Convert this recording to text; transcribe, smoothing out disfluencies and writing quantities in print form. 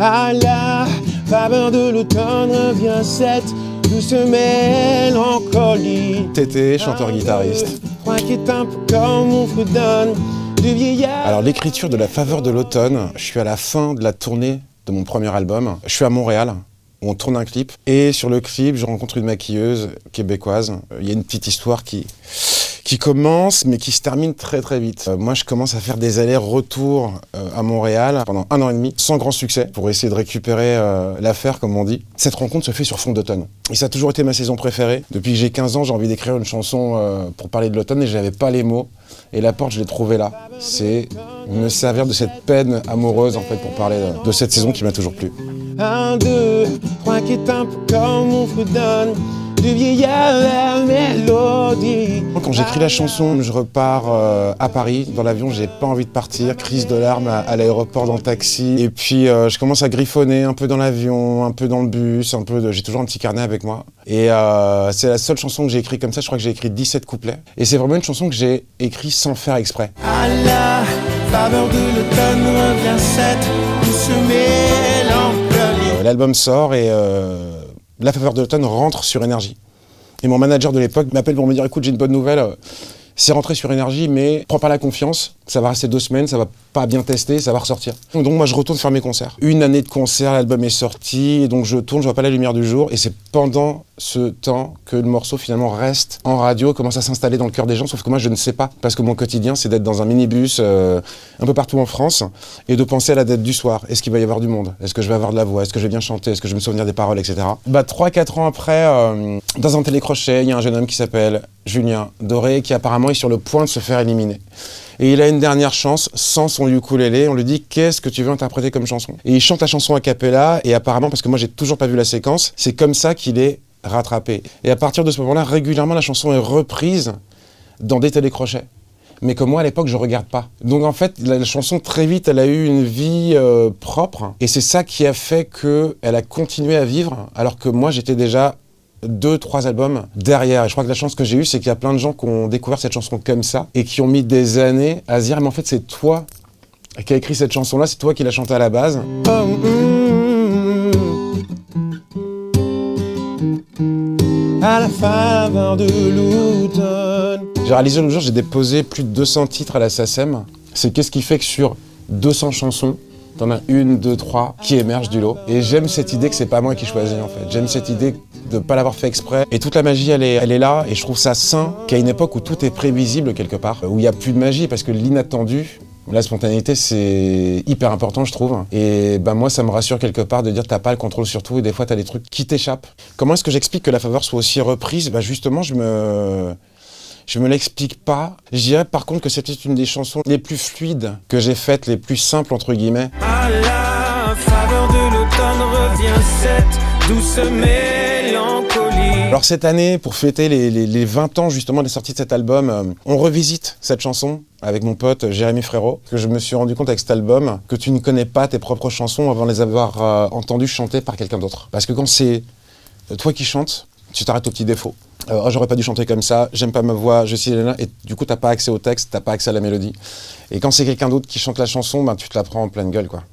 À la faveur de l'automne revient cette douce mélancolie. Tété, chanteur-guitariste. Froid qui est un peu comme mon fredonne du vieillard. Alors l'écriture de La faveur de l'automne, je suis à la fin de la tournée de mon premier album. Je suis à Montréal, où on tourne un clip. Et sur le clip, je rencontre une maquilleuse québécoise. Il y a une petite histoire qui commence, mais qui se termine très très vite. Moi, je commence à faire des allers-retours à Montréal pendant 1 an et demi, sans grand succès, pour essayer de récupérer l'affaire, comme on dit. Cette rencontre se fait sur fond d'automne. Et ça a toujours été ma saison préférée. Depuis que j'ai 15 ans, j'ai envie d'écrire une chanson pour parler de l'automne, et je n'avais pas les mots. Et la porte, je l'ai trouvée là. C'est me servir de cette peine amoureuse, en fait, pour parler de cette saison qui m'a toujours plu. 1, 2, 3 qui est un peu comme mon fredonne du vieillard la mélodie. Quand j'écris la chanson, je repars à Paris, dans l'avion, j'ai pas envie de partir, crise de larmes à l'aéroport dans le taxi. Et puis je commence à griffonner un peu dans l'avion, un peu dans le bus, j'ai toujours un petit carnet avec moi. Et c'est la seule chanson que j'ai écrite comme ça, je crois que j'ai écrit 17 couplets. Et c'est vraiment une chanson que j'ai écrite sans faire exprès. À la faveur de l'automne revient cette douce mélancolie. L'album sort et La faveur de l'automne rentre sur Énergie. Et mon manager de l'époque m'appelle pour me dire « Écoute, j'ai une bonne nouvelle, c'est rentré sur Énergie, mais prends pas la confiance, ça va rester 2 semaines, ça va pas bien tester, ça va ressortir. » Donc moi je retourne faire mes concerts. 1 année de concert, l'album est sorti, et donc je tourne, je vois pas la lumière du jour, et c'est pendant ce temps que le morceau finalement reste en radio, commence à s'installer dans le cœur des gens, sauf que moi je ne sais pas, parce que mon quotidien c'est d'être dans un minibus un peu partout en France, et de penser à la date du soir. Est-ce qu'il va y avoir du monde? Est-ce que je vais avoir de la voix? Est-ce que je vais bien chanter? Est-ce que je vais me souvenir des paroles, etc. 3-4 ans après, dans un télécrochet, il y a un jeune homme qui s'appelle Julien Doré, qui apparemment est sur le point de se faire éliminer. Et il a une dernière chance, sans son ukulélé, on lui dit « Qu'est-ce que tu veux interpréter comme chanson ?» Et il chante la chanson a cappella, et apparemment, parce que moi j'ai toujours pas vu la séquence, c'est comme ça qu'il est rattrapé. Et à partir de ce moment-là, régulièrement la chanson est reprise dans des télécrochets. Mais que moi, à l'époque, je regarde pas. Donc en fait, la chanson, très vite, elle a eu une vie propre, et c'est ça qui a fait qu'elle a continué à vivre, alors que moi, j'étais déjà 2-3 albums derrière. Et je crois que la chance que j'ai eue, c'est qu'il y a plein de gens qui ont découvert cette chanson comme ça et qui ont mis des années à se dire « Mais en fait, c'est toi qui as écrit cette chanson-là, c'est toi qui l'as chantée à la base. » À la faveur de l'automne. J'ai réalisé l'autre jour, j'ai déposé plus de 200 titres à la SACEM. C'est qu'est-ce qui fait que sur 200 chansons, t'en as 1, 2, 3 qui émergent du lot. Et j'aime cette idée que c'est pas moi qui choisis en fait. J'aime cette idée de pas l'avoir fait exprès. Et toute la magie, elle est là. Et je trouve ça sain qu'à une époque où tout est prévisible quelque part, où il n'y a plus de magie, parce que l'inattendu, la spontanéité, c'est hyper important, je trouve. Et moi, ça me rassure quelque part de dire que t'as pas le contrôle sur tout et des fois, t'as des trucs qui t'échappent. Comment est-ce que j'explique que La faveur soit aussi reprise? Justement, je me l'explique pas. Je dirais par contre que c'était une des chansons les plus fluides que j'ai faites, les plus simples entre guillemets. À la faveur de l'automne revient cette douce mélancolie. Alors cette année, pour fêter les 20 ans justement de la sortie de cet album, on revisite cette chanson avec mon pote Jérémy Frérot, que je me suis rendu compte avec cet album que tu ne connais pas tes propres chansons avant de les avoir entendues chanter par quelqu'un d'autre. Parce que quand c'est toi qui chantes, tu t'arrêtes aux petits défauts. J'aurais pas dû chanter comme ça, j'aime pas ma voix, je suis Léna, et du coup t'as pas accès au texte, t'as pas accès à la mélodie. Et quand c'est quelqu'un d'autre qui chante la chanson, tu te la prends en pleine gueule quoi.